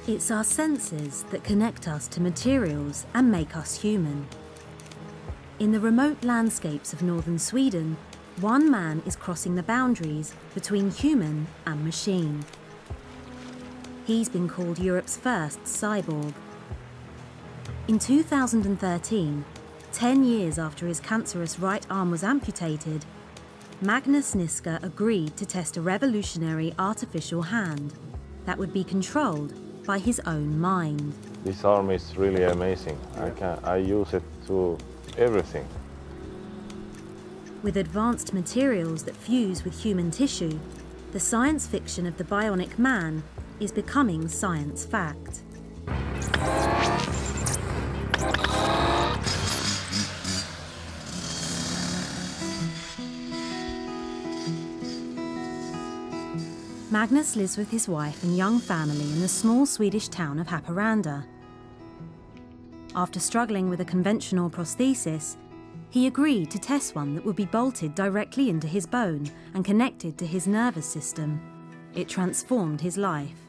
It's our senses that connect us to materials and make us human. In the remote landscapes of northern Sweden, one man is crossing the boundaries between human and machine. He's been called Europe's first cyborg. In 2013, 10 years after his cancerous right arm was amputated, Magnus Niska agreed to test a revolutionary artificial hand that would be controlled by his own mind. This arm is really amazing. I use it to everything. With advanced materials that fuse with human tissue, the science fiction of the bionic man is becoming science fact. Magnus lives with his wife and young family in the small Swedish town of Haparanda. After struggling with a conventional prosthesis, he agreed to test one that would be bolted directly into his bone and connected to his nervous system. It transformed his life.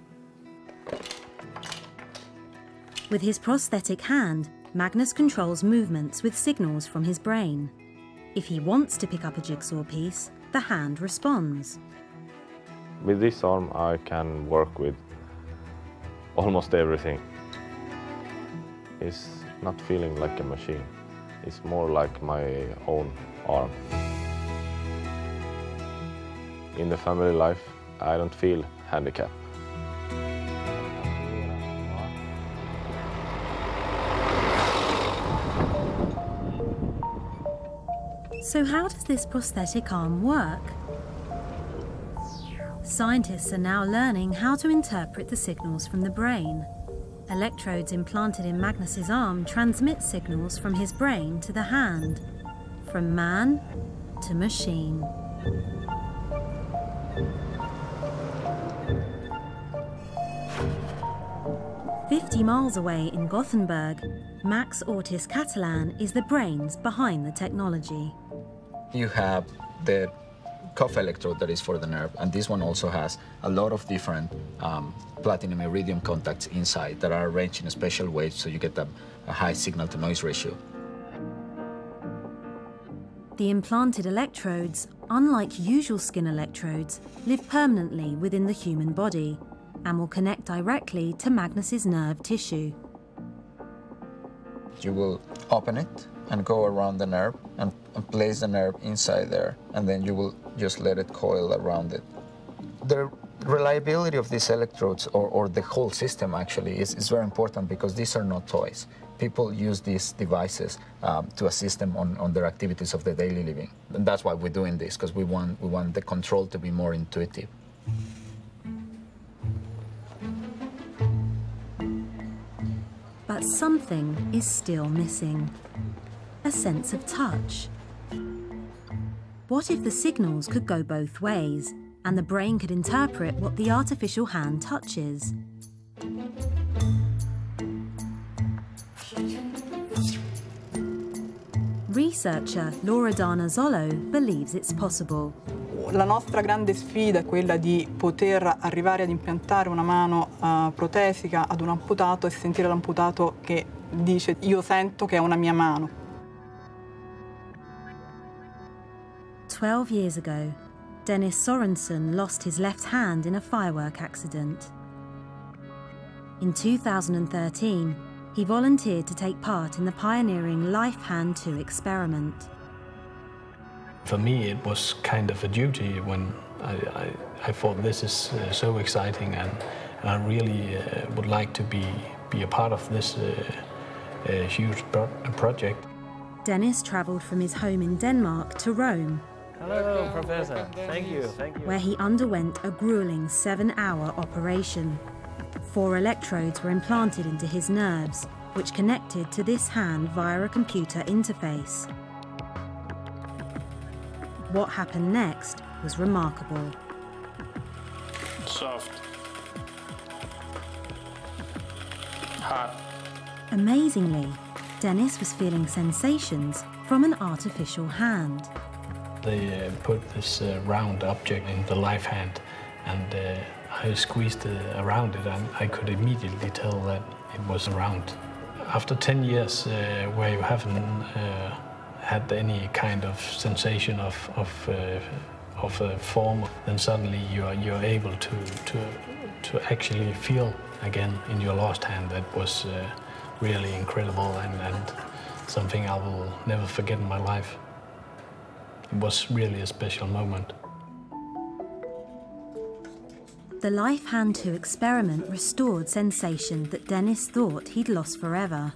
With his prosthetic hand, Magnus controls movements with signals from his brain. If he wants to pick up a jigsaw piece, the hand responds. With this arm, I can work with almost everything. It's not feeling like a machine. It's more like my own arm. In the family life, I don't feel handicapped. So how does this prosthetic arm work? Scientists are now learning how to interpret the signals from the brain. Electrodes implanted in Magnus's arm transmit signals from his brain to the hand, from man to machine. "50 miles away in Gothenburg, Max Ortiz Catalan is the brains behind the technology. You have the cuff electrode that is for the nerve, and this one also has a lot of different platinum iridium contacts inside that are arranged in a special way so you get a high signal-to-noise ratio. The implanted electrodes, unlike usual skin electrodes, live permanently within the human body and will connect directly to Magnus's nerve tissue. You will open it and go around the nerve and place the nerve inside there, and then you will just let it coil around it. The reliability of these electrodes, or the whole system actually, is very important because these are not toys. People use these devices to assist them on their activities of the daily living. And that's why we're doing this, because we want the control to be more intuitive. But something is still missing. A sense of touch. What if the signals could go both ways, and the brain could interpret what the artificial hand touches? Researcher Loredana Zollo believes it's possible. La nostra grande sfida è quella di poter arrivare ad impiantare una mano protesica ad un amputato e sentire l'amputato che dice "io sento che è una mia mano". 12 years ago, Dennis Sorensen lost his left hand in a firework accident. In 2013, he volunteered to take part in the pioneering Life Hand 2 experiment. For me, it was kind of a duty when I thought this is so exciting, and I really would like to be a part of this huge project. Dennis travelled from his home in Denmark to Rome. Hello, Professor. Thank you. Where he underwent a grueling 7-hour operation. 4 electrodes were implanted into his nerves, which connected to this hand via a computer interface. What happened next was remarkable. Soft. Hot. Amazingly, Dennis was feeling sensations from an artificial hand. They put this round object in the life hand, and I squeezed around it, and I could immediately tell that it was round. After 10 years where you haven't had any kind of sensation of a form, then suddenly you're able to actually feel again in your lost hand. That was really incredible and something I will never forget in my life. It was really a special moment. The Life Hand 2 experiment restored sensation that Dennis thought he'd lost forever.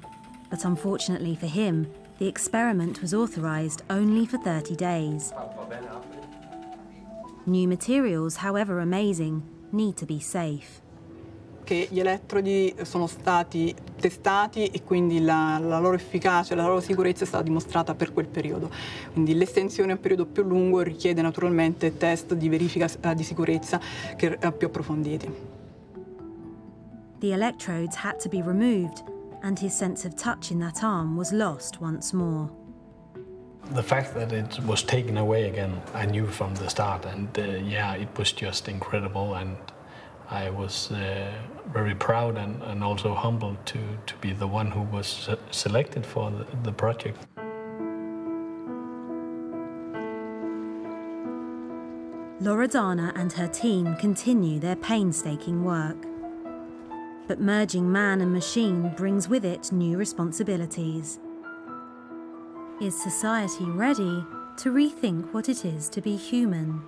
But unfortunately for him, the experiment was authorised only for 30 days. New materials, however amazing, need to be safe. Che gli elettrodi sono stati testati e quindi la loro efficacia, la loro sicurezza è stata dimostrata per quel periodo. Quindi l'estensione a un periodo più lungo richiede naturalmente test di verifica di sicurezza più approfonditi. The electrodes had to be removed, and his sense of touch in that arm was lost once more. The fact that it was taken away again, I knew from the start, and yeah, it was just incredible, and I was very proud and also humbled to be the one who was selected for the project. Loredana and her team continue their painstaking work. But merging man and machine brings with it new responsibilities. Is society ready to rethink what it is to be human?